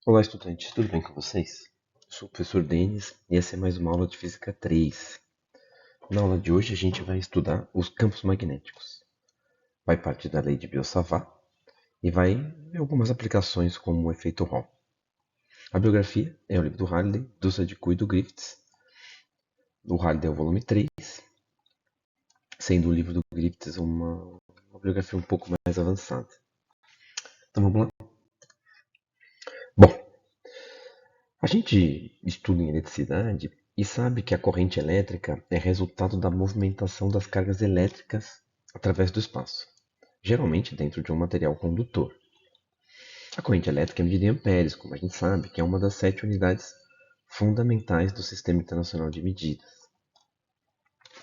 Olá, estudantes, tudo bem com vocês? Eu sou o professor Denis e essa é mais uma aula de Física 3. Na aula de hoje a gente vai estudar os campos magnéticos. Vai partir da lei de Biot-Savart e vai ver algumas aplicações como o efeito Hall. A biografia é o livro do Halliday, do Sadiku e do Griffiths. O Halliday é o volume 3, sendo o livro do Griffiths uma biografia um pouco mais avançada. Então vamos lá? Bom, a gente estuda em eletricidade e sabe que a corrente elétrica é resultado da movimentação das cargas elétricas através do espaço, geralmente dentro de um material condutor. A corrente elétrica é medida em amperes, como a gente sabe, que é uma das 7 unidades fundamentais do Sistema Internacional de Medidas.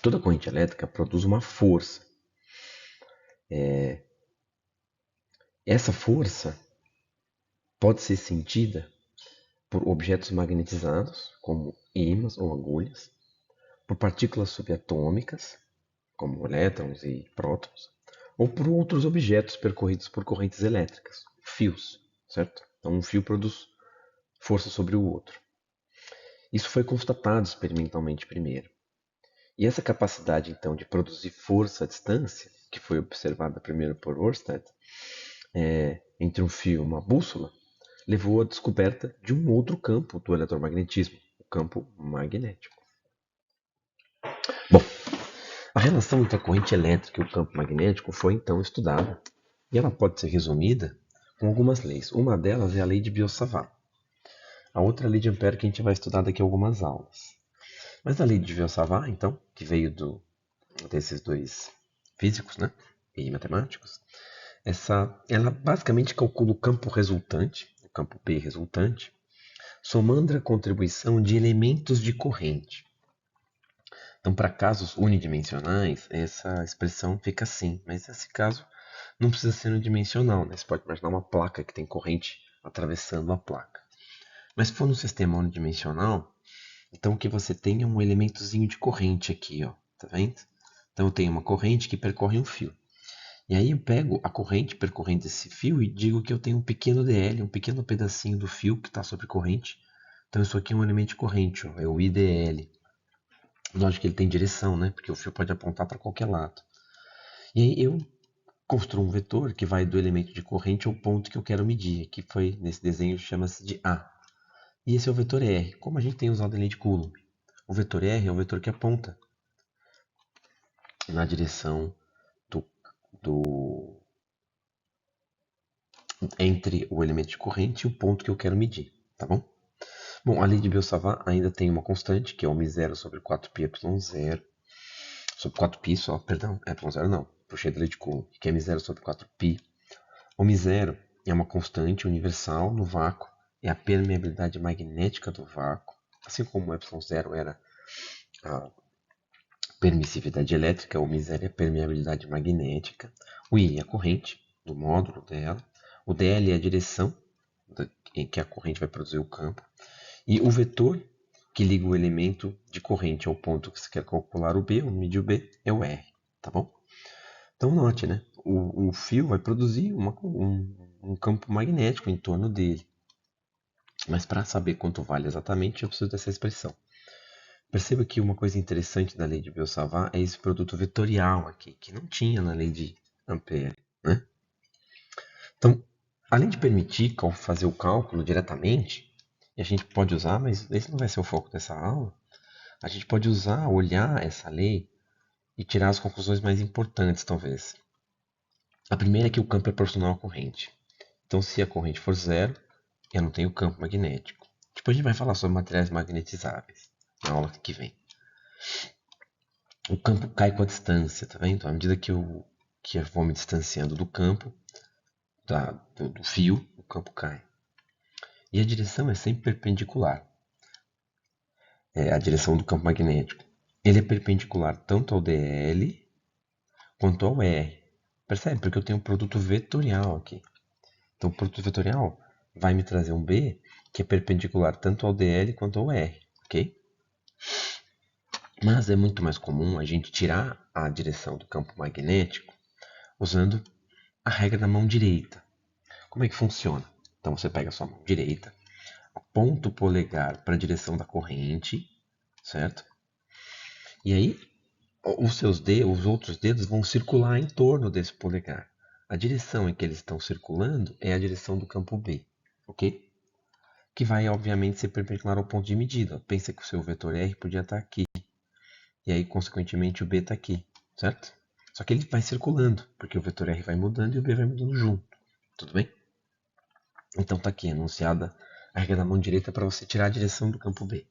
Toda corrente elétrica produz uma força. Essa força pode ser sentida por objetos magnetizados, como ímãs ou agulhas, por partículas subatômicas, como elétrons e prótons, ou por outros objetos percorridos por correntes elétricas, fios, certo? Então um fio produz força sobre o outro. Isso foi constatado experimentalmente primeiro. E essa capacidade então de produzir força à distância, que foi observada primeiro por Ørsted, entre um fio e uma bússola, levou à descoberta de um outro campo do eletromagnetismo, o campo magnético. Bom, a relação entre a corrente elétrica e o campo magnético foi então estudada, e ela pode ser resumida com algumas leis. Uma delas é a lei de Biot-Savart. A outra é a lei de Ampère que a gente vai estudar daqui a algumas aulas. Mas a lei de Biot-Savart, então, que veio desses dois físicos, né, e matemáticos, ela basicamente calcula o campo resultante, o campo B resultante, somando a contribuição de elementos de corrente. Então, para casos unidimensionais, essa expressão fica assim, mas nesse caso não precisa ser unidimensional, né? Você pode imaginar uma placa que tem corrente atravessando a placa. Mas se for num sistema unidimensional, então o que você tem é um elementozinho de corrente aqui, ó, tá vendo? Então eu tenho uma corrente que percorre um fio. E aí eu pego a corrente percorrendo esse fio e digo que eu tenho um pequeno dl, um pequeno pedacinho do fio que está sobre corrente. Então isso aqui é um elemento de corrente, ó, é o IDL. Lógico que ele tem direção, né? Porque o fio pode apontar para qualquer lado. E aí eu construo um vetor que vai do elemento de corrente ao ponto que eu quero medir, que foi nesse desenho chama-se de A. E esse é o vetor R, como a gente tem usado em lei de Coulomb. O vetor R é o vetor que aponta na direção do entre o elemento de corrente e o ponto que eu quero medir, tá bom? Bom, a lei de Biot-Savart ainda tem uma constante, que é μ0 sobre 4πy0, sobre 4π só, perdão, y0 não, puxei da lei de Coulomb, que é μ0 sobre 4π. O μ0 é uma constante universal no vácuo, é a permeabilidade magnética do vácuo, assim como o ε0 era a permissividade elétrica, o μ0 é a permeabilidade magnética, o I é a corrente do módulo dela, o dl é a direção em que a corrente vai produzir o campo, e o vetor que liga o elemento de corrente ao ponto que você quer calcular o B, ou medir o B, é o R, tá bom? Então note, né? O fio vai produzir um campo magnético em torno dele. Mas para saber quanto vale exatamente, eu preciso dessa expressão. Perceba que uma coisa interessante da lei de Biot-Savart é esse produto vetorial aqui, que não tinha na lei de Ampère, né? Então, além de permitir fazer o cálculo diretamente, e a gente pode usar, mas esse não vai ser o foco dessa aula, a gente pode usar, olhar essa lei e tirar as conclusões mais importantes, talvez. A primeira é que o campo é proporcional à corrente. Então, se a corrente for zero, eu não tenho campo magnético. Depois a gente vai falar sobre materiais magnetizáveis na aula que vem. O campo cai com a distância, tá vendo? À medida que eu vou me distanciando do campo, do fio, o campo cai. E a direção é sempre perpendicular. É a direção do campo magnético. Ele é perpendicular tanto ao dl quanto ao R. Percebe? Porque eu tenho um produto vetorial aqui. Então, o produto vetorial vai me trazer um B que é perpendicular tanto ao dl quanto ao R, ok? Mas é muito mais comum a gente tirar a direção do campo magnético usando a regra da mão direita. Como é que funciona? Então você pega a sua mão direita ponto polegar para a direção da corrente, certo? E aí, os outros dedos vão circular em torno desse polegar. A direção em que eles estão circulando é a direção do campo B, ok? Que vai, obviamente, ser perpendicular ao ponto de medida. Pensa que o seu vetor R podia estar aqui. E aí, consequentemente, o B está aqui, certo? Só que ele vai circulando, porque o vetor R vai mudando e o B vai mudando junto. Tudo bem? Então está aqui enunciada a regra da mão direita para você tirar a direção do campo B.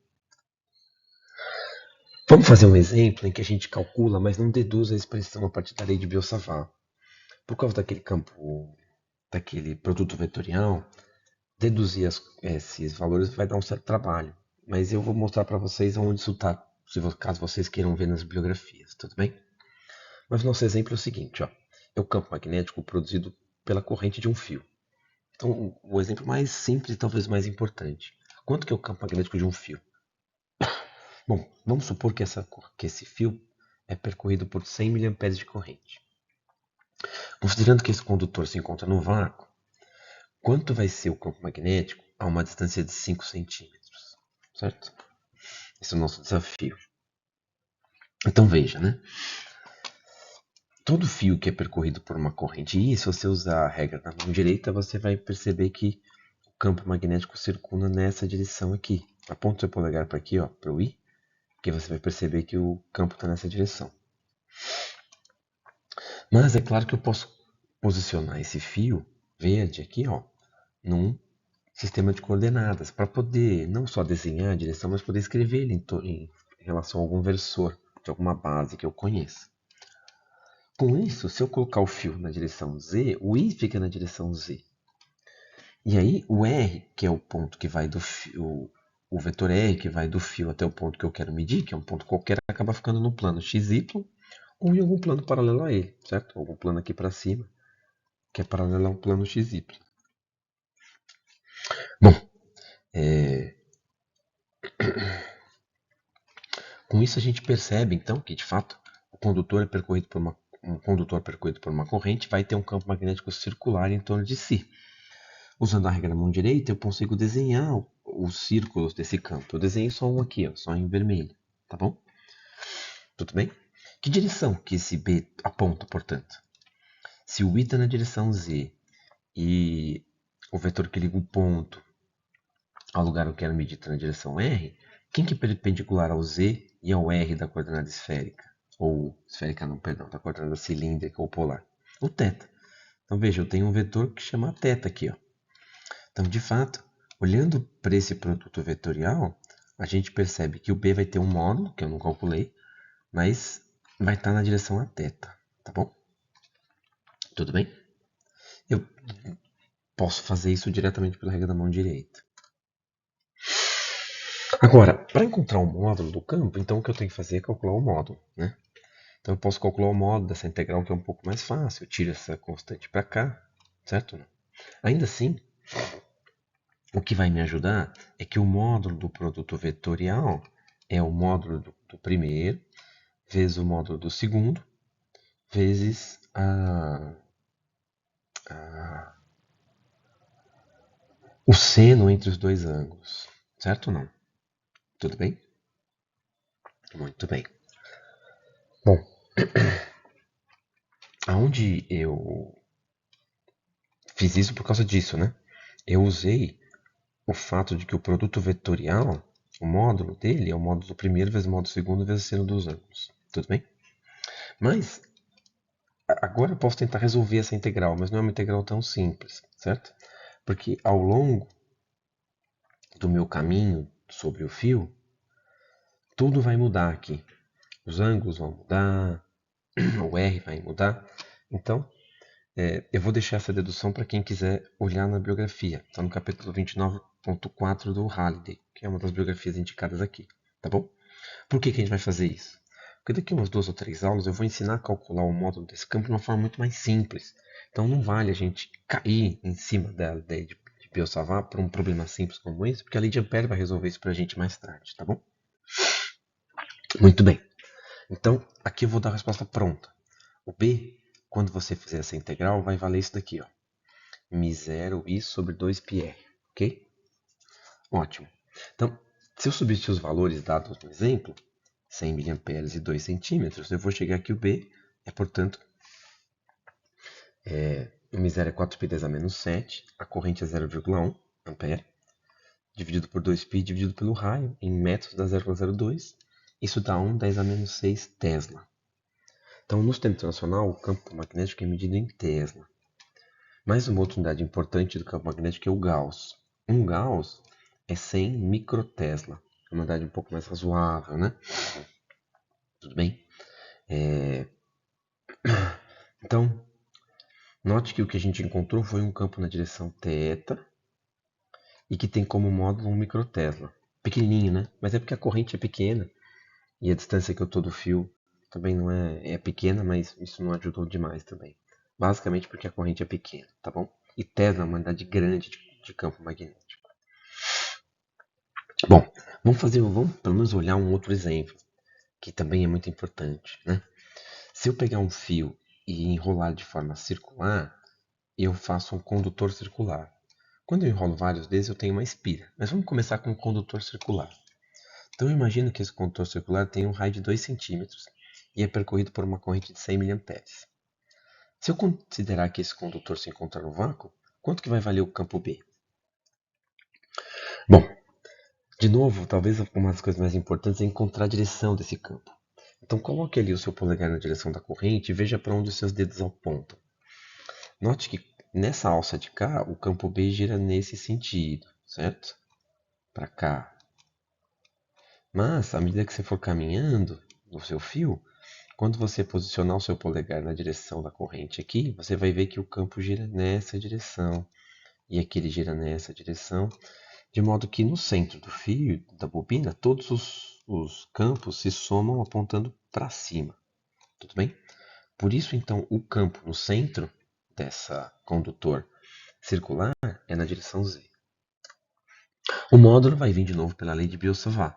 Vamos fazer um exemplo em que a gente calcula, mas não deduz a expressão a partir da lei de Biot-Savart. Por causa daquele campo, daquele produto vetorial, deduzir esses valores vai dar um certo trabalho. Mas eu vou mostrar para vocês onde isso está, caso vocês queiram ver nas bibliografias, tudo bem? Mas o nosso exemplo é o seguinte, ó, é o campo magnético produzido pela corrente de um fio. Então, o exemplo mais simples e talvez mais importante. Quanto que é o campo magnético de um fio? Bom, vamos supor que esse fio é percorrido por 100 mA de corrente. Considerando que esse condutor se encontra no vácuo, quanto vai ser o campo magnético a uma distância de 5 centímetros? Certo? Esse é o nosso desafio. Então veja, né? Todo fio que é percorrido por uma corrente I, se você usar a regra da mão direita, você vai perceber que o campo magnético circula nessa direção aqui. Aponta o seu polegar para aqui, ó, para o I, que você vai perceber que o campo está nessa direção. Mas é claro que eu posso posicionar esse fio verde aqui, ó, num sistema de coordenadas, para poder não só desenhar a direção, mas poder escrever ele em relação a algum versor de alguma base que eu conheça. Com isso, se eu colocar o fio na direção Z, o I fica na direção Z. E aí o R, que é o ponto que vai do fio, o vetor R que vai do fio até o ponto que eu quero medir, que é um ponto qualquer, acaba ficando no plano XY ou em algum plano paralelo a ele, certo? Algum plano aqui para cima, que é paralelo ao plano XY. Bom, com isso a gente percebe então que de fato um condutor percorrido por uma corrente vai ter um campo magnético circular em torno de si. Usando a regra da mão direita, eu consigo desenhar os círculos desse campo. Eu desenhei só um aqui, ó, só em vermelho, tá bom? Tudo bem? Que direção que esse B aponta, portanto? Se o I está na direção Z e o vetor que liga o ponto ao lugar que eu quero medir está na direção R, quem que é perpendicular ao Z e ao R da coordenada esférica? Ou esférica não, perdão, da coordenada cilíndrica ou polar? O θ. Então veja, eu tenho um vetor que chama θ aqui, ó. Então, de fato, olhando para esse produto vetorial, a gente percebe que o B vai ter um módulo, que eu não calculei, mas vai estar na direção a θ, tá bom? Tudo bem? Eu posso fazer isso diretamente pela regra da mão direita. Agora, para encontrar o módulo do campo, então o que eu tenho que fazer é calcular o módulo, né? Então eu posso calcular o módulo dessa integral, que é um pouco mais fácil. Eu tiro essa constante para cá, certo? Ainda assim, o que vai me ajudar é que o módulo do produto vetorial é o módulo do primeiro, vezes o módulo do segundo, vezes o seno entre os dois ângulos. Certo ou não? Tudo bem? Muito bem. Bom, aonde eu fiz isso por causa disso, né? Eu usei o fato de que o produto vetorial, o módulo dele é o módulo do primeiro vezes o módulo do segundo vezes o seno dos ângulos. Tudo bem? Mas agora eu posso tentar resolver essa integral, mas não é uma integral tão simples, certo? Porque ao longo do meu caminho sobre o fio, tudo vai mudar aqui. Os ângulos vão mudar, o R vai mudar. Então, eu vou deixar essa dedução para quem quiser olhar na biografia. Está no capítulo 29.4 do Halliday, que é uma das biografias indicadas aqui, tá bom? Por que a gente vai fazer isso? Porque daqui a umas 2 ou 3 aulas eu vou ensinar a calcular o módulo desse campo de uma forma muito mais simples. Então não vale a gente cair em cima da ideia de Biot-Savart por um problema simples como esse, porque a lei de Ampère vai resolver isso para a gente mais tarde, tá bom? Muito bem. Então, aqui eu vou dar a resposta pronta. O B, quando você fizer essa integral, vai valer isso daqui, ó. Mi0 I sobre 2πr, ok? Ótimo. Então, se eu substituir os valores dados no exemplo, 100 mA e 2 centímetros, eu vou chegar aqui, o B portanto, o M0 é 4π10 a menos 7, a corrente é 0,1 ampere, dividido por 2π, dividido pelo raio, em metros dá 0,02, isso dá 1/10 a menos 6 Tesla. Então, no sistema internacional, o campo magnético é medido em Tesla. Mais uma outra unidade importante do campo magnético é o Gauss. Um Gauss é 100 microtesla, é uma unidade um pouco mais razoável, né? Tudo bem? Então, note que o que a gente encontrou foi um campo na direção θ e que tem como módulo 1 microtesla. Pequenininho, né? Mas é porque a corrente é pequena e a distância que eu estou do fio também não é pequena, mas isso não ajudou demais também. Basicamente porque a corrente é pequena, tá bom? E Tesla é uma unidade grande de campo magnético. Bom, vamos pelo menos olhar um outro exemplo, que também é muito importante, né? Se eu pegar um fio e enrolar de forma circular, eu faço um condutor circular. Quando eu enrolo vários deles, eu tenho uma espira. Mas vamos começar com um condutor circular. Então eu imagino que esse condutor circular tem um raio de 2 centímetros e é percorrido por uma corrente de 100 mA. Se eu considerar que esse condutor se encontra no vácuo, quanto que vai valer o campo B? Bom, de novo, talvez uma das coisas mais importantes é encontrar a direção desse campo. Então coloque ali o seu polegar na direção da corrente e veja para onde os seus dedos apontam. Note que nessa alça de cá, o campo B gira nesse sentido, certo? Para cá. Mas, à medida que você for caminhando no seu fio, quando você posicionar o seu polegar na direção da corrente aqui, você vai ver que o campo gira nessa direção. E aqui ele gira nessa direção. De modo que no centro do fio, da bobina, todos os campos se somam apontando para cima. Tudo bem? Por isso, então, o campo no centro dessa condutor circular é na direção Z. O módulo vai vir de novo pela lei de Biot-Savart.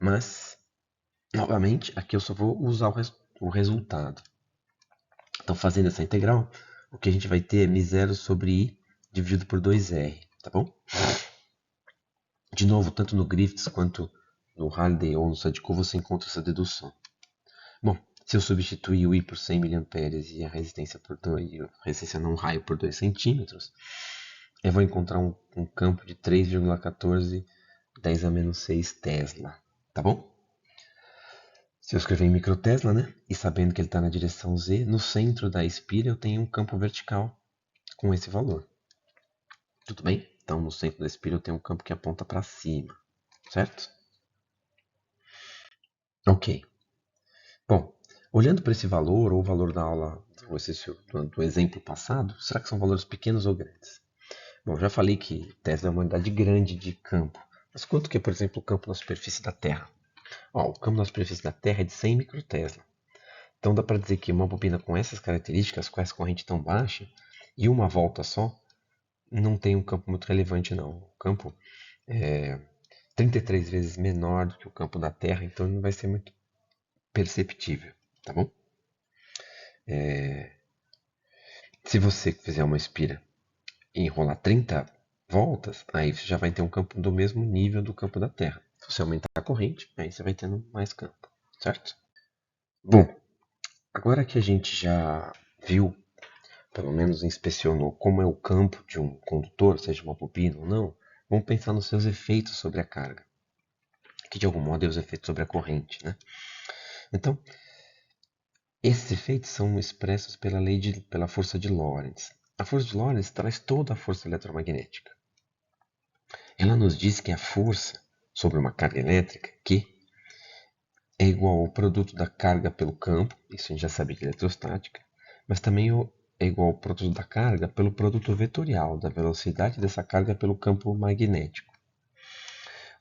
Mas, novamente, aqui eu só vou usar o resultado. Então, fazendo essa integral, o que a gente vai ter é μ0 sobre I dividido por 2R. Tá bom? De novo, tanto no Griffiths quanto no Halliday ou no Sadko você encontra essa dedução. Bom, se eu substituir o I por 100 mA e a resistência não raio por 2 centímetros, eu vou encontrar um campo de 3,14 10 a menos 6 Tesla. Tá bom? Se eu escrever em microtesla, né, e sabendo que ele está na direção Z, no centro da espira eu tenho um campo vertical com esse valor. Tudo bem? Então, no centro da espira eu tenho um campo que aponta para cima, certo? Ok. Bom, olhando para esse valor, ou o valor da aula do exemplo passado, será que são valores pequenos ou grandes? Bom, já falei que Tesla é uma unidade grande de campo. Mas quanto que é, por exemplo, o campo na superfície da Terra? O campo na superfície da Terra é de 100 microtesla. Então dá para dizer que uma bobina com essas características, com essa corrente tão baixa, e uma volta só, não tem um campo muito relevante não. O campo é 33 vezes menor do que o campo da Terra, então não vai ser muito perceptível, tá bom? Se você fizer uma espira e enrolar 30 voltas, aí você já vai ter um campo do mesmo nível do campo da Terra. Se você aumentar a corrente, aí você vai tendo mais campo, certo? Bom, agora que a gente já viu, pelo menos inspecionou como é o campo de um condutor, seja uma bobina ou não, vamos pensar nos seus efeitos sobre a carga, que de algum modo é os efeitos sobre a corrente, né? Então, esses efeitos são expressos pela força de Lorentz. A força de Lorentz traz toda a força eletromagnética. Ela nos diz que a força sobre uma carga elétrica, Q, é igual ao produto da carga pelo campo, isso a gente já sabe de eletrostática, mas também é igual ao produto da carga pelo produto vetorial da velocidade dessa carga pelo campo magnético.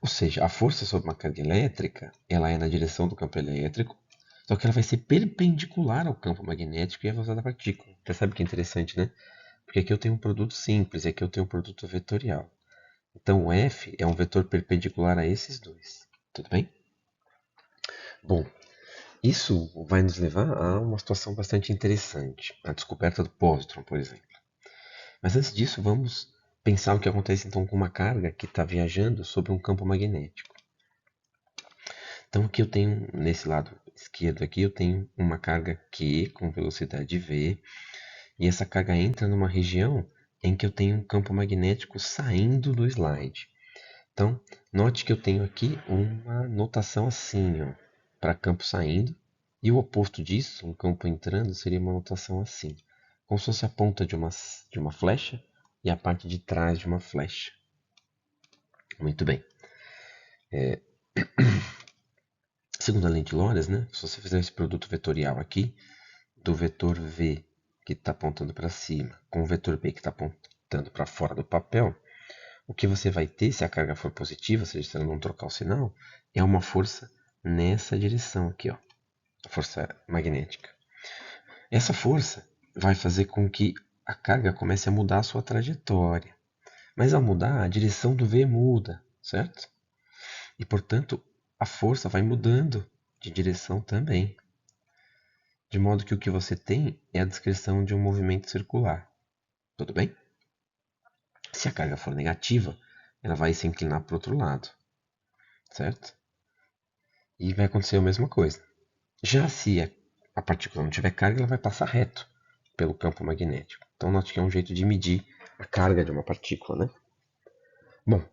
Ou seja, a força sobre uma carga elétrica, ela é na direção do campo elétrico, só que ela vai ser perpendicular ao campo magnético e à velocidade da partícula. Percebe que é interessante, né? Porque aqui eu tenho um produto simples e aqui eu tenho um produto vetorial. Então o F é um vetor perpendicular a esses dois. Tudo bem? Bom, isso vai nos levar a uma situação bastante interessante, a descoberta do pósitron, por exemplo. Mas antes disso, vamos pensar o que acontece então com uma carga que está viajando sobre um campo magnético. Então aqui eu tenho, nesse lado esquerdo aqui, eu tenho uma carga Q com velocidade V, e essa carga entra numa região em que eu tenho um campo magnético saindo do slide. Então, note que eu tenho aqui uma notação assim, para campo saindo, e o oposto disso, um campo entrando, seria uma notação assim, como se fosse a ponta de uma flecha e a parte de trás de uma flecha. Muito bem. Segundo a lei de Lorentz, né, se você fizer esse produto vetorial aqui, do vetor V que está apontando para cima com o vetor B que está apontando para fora do papel, o que você vai ter, se a carga for positiva, ou seja, se ela não trocar o sinal, é uma força nessa direção aqui, ó, a força magnética. Essa força vai fazer com que a carga comece a mudar a sua trajetória. Mas ao mudar, a direção do V muda, certo? E, portanto, a força vai mudando de direção também. De modo que o que você tem é a descrição de um movimento circular. Tudo bem? Se a carga for negativa, ela vai se inclinar para o outro lado, certo? E vai acontecer a mesma coisa. Já se a partícula não tiver carga, ela vai passar reto pelo campo magnético. Então, note que é um jeito de medir a carga de uma partícula, né? Bom,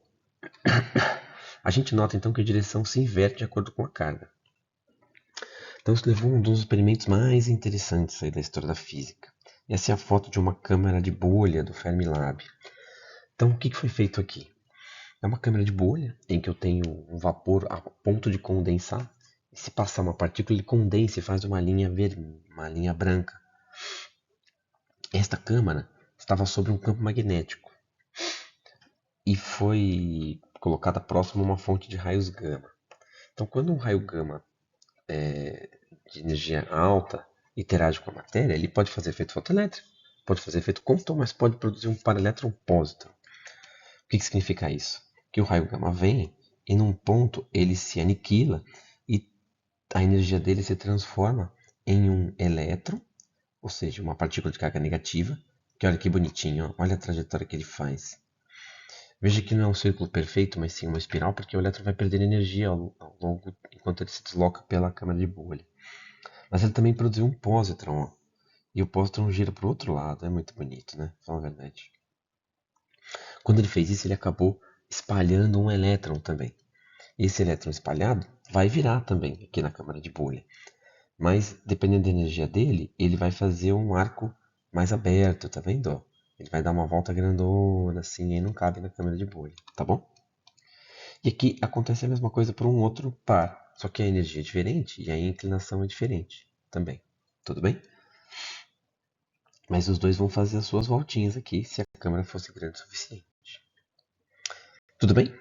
a gente nota então que a direção se inverte de acordo com a carga. Então, isso levou a um dos experimentos mais interessantes aí da história da física. Essa é a foto de uma câmara de bolha do Fermilab. Então, o que foi feito aqui? É uma câmara de bolha em que eu tenho um vapor a ponto de condensar. E se passar uma partícula, ele condensa e faz uma linha verde, uma linha branca. Esta câmara estava sobre um campo magnético e foi colocada próximo a uma fonte de raios gama. Então, quando um raio gama de energia alta interage com a matéria, ele pode fazer efeito fotoelétrico, pode fazer efeito Compton, mas pode produzir um paraelétron-pósitron. O que significa isso? Que o raio gama vem e num ponto ele se aniquila e a energia dele se transforma em um elétron, ou seja, uma partícula de carga negativa, que olha que bonitinho, ó, olha a trajetória que ele faz. Veja que não é um círculo perfeito, mas sim uma espiral, porque o elétron vai perder energia ao longo enquanto ele se desloca pela câmara de bolha. Mas ele também produziu um pósitron, ó, e o pósitron gira para o outro lado, é muito bonito, né? Fala a verdade. Quando ele fez isso, ele acabou espalhando um elétron também. Esse elétron espalhado vai virar também aqui na câmara de bolha. Mas, dependendo da energia dele, ele vai fazer um arco mais aberto, tá vendo? Ele vai dar uma volta grandona, assim, e não cabe na câmara de bolha, tá bom? E aqui acontece a mesma coisa para um outro par, só que a energia é diferente e a inclinação é diferente também. Tudo bem? Mas os dois vão fazer as suas voltinhas aqui, se a câmara fosse grande o suficiente. Tudo bem?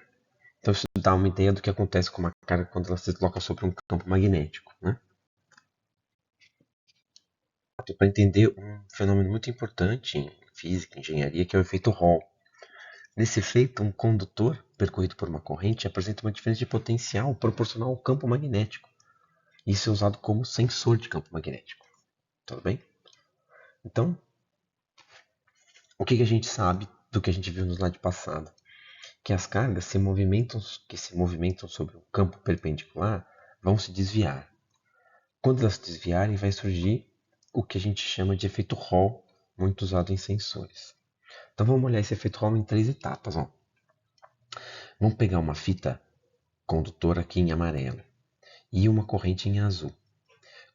Então isso dá uma ideia do que acontece com uma carga quando ela se desloca sobre um campo magnético, né? Para entender um fenômeno muito importante em física, engenharia, que é o efeito Hall. Nesse efeito, um condutor percorrido por uma corrente apresenta uma diferença de potencial proporcional ao campo magnético. Isso é usado como sensor de campo magnético. Tudo bem? Então, o que a gente sabe do que a gente viu no slide passado? Que as cargas que se movimentam sobre um campo perpendicular vão se desviar. Quando elas se desviarem, vai surgir o que a gente chama de efeito Hall, muito usado em sensores. Então vamos olhar esse efeito Hall em 3 etapas. Ó. Vamos pegar uma fita condutora aqui em amarelo e uma corrente em azul.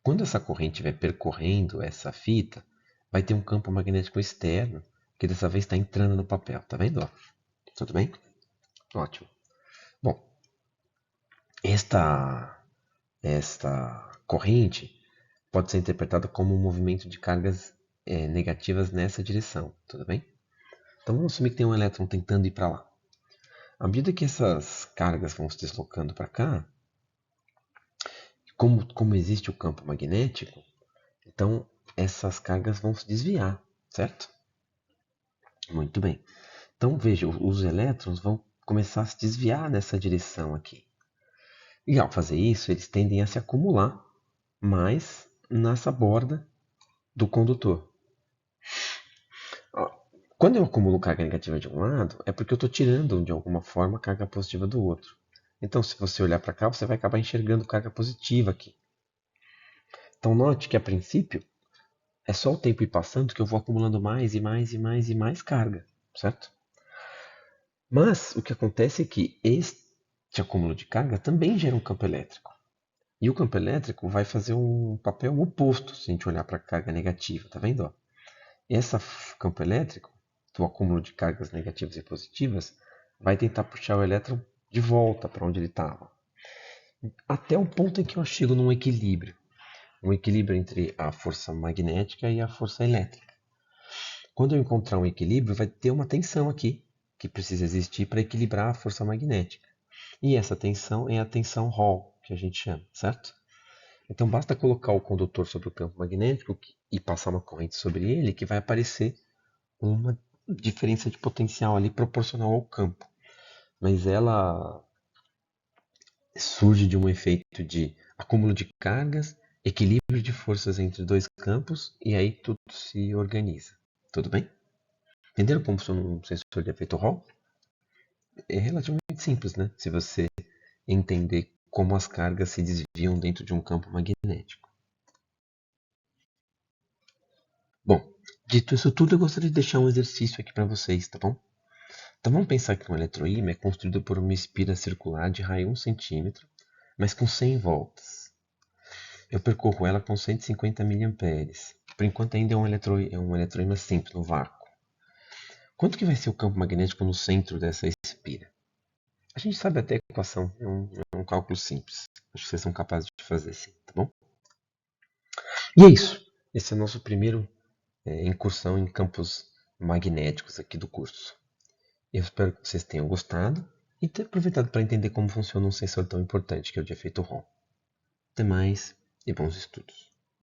Quando essa corrente estiver percorrendo essa fita, vai ter um campo magnético externo que dessa vez está entrando no papel. Tá vendo? Ó? Tudo bem? Ótimo. Bom, esta corrente pode ser interpretada como um movimento de cargas negativas nessa direção. Tudo bem? Então vamos assumir que tem um elétron tentando ir para lá. À medida que essas cargas vão se deslocando para cá, como existe o campo magnético, então essas cargas vão se desviar, certo? Muito bem. Então veja, os elétrons vão começar a se desviar nessa direção aqui. E ao fazer isso, eles tendem a se acumular mais nessa borda do condutor. Quando eu acumulo carga negativa de um lado, é porque eu estou tirando de alguma forma a carga positiva do outro. Então, se você olhar para cá, você vai acabar enxergando carga positiva aqui. Então, note que a princípio é só o tempo ir passando que eu vou acumulando mais e mais e mais e mais carga, certo? Mas o que acontece é que este acúmulo de carga também gera um campo elétrico. E o campo elétrico vai fazer um papel oposto se a gente olhar para a carga negativa, tá vendo? Ó? Esse campo elétrico, do acúmulo de cargas negativas e positivas, vai tentar puxar o elétron de volta para onde ele estava. Até o ponto em que eu chego num equilíbrio. Um equilíbrio entre a força magnética e a força elétrica. Quando eu encontrar um equilíbrio, vai ter uma tensão aqui, que precisa existir para equilibrar a força magnética. E essa tensão é a tensão Hall, que a gente chama, certo? Então basta colocar o condutor sobre o campo magnético e passar uma corrente sobre ele que vai aparecer uma diferença de potencial ali proporcional ao campo. Mas ela surge de um efeito de acúmulo de cargas, equilíbrio de forças entre dois campos e aí tudo se organiza. Tudo bem? Entenderam como funciona um sensor de efeito Hall? É relativamente simples, né? Se você entender como as cargas se desviam dentro de um campo magnético. Bom, dito isso tudo, eu gostaria de deixar um exercício aqui para vocês, tá bom? Então vamos pensar que um eletroímã é construído por uma espira circular de raio 1 cm, mas com 100 voltas. Eu percorro ela com 150 mA. Por enquanto ainda é um eletroímã simples, no vácuo. Quanto que vai ser o campo magnético no centro dessa espira? A gente sabe até a equação, é um cálculo simples. Acho que vocês são capazes de fazer sim, tá bom? E é isso. Esse é o nosso primeiro incursão em campos magnéticos aqui do curso. Eu espero que vocês tenham gostado e ter aproveitado para entender como funciona um sensor tão importante que é o de efeito Hall. Até mais e bons estudos.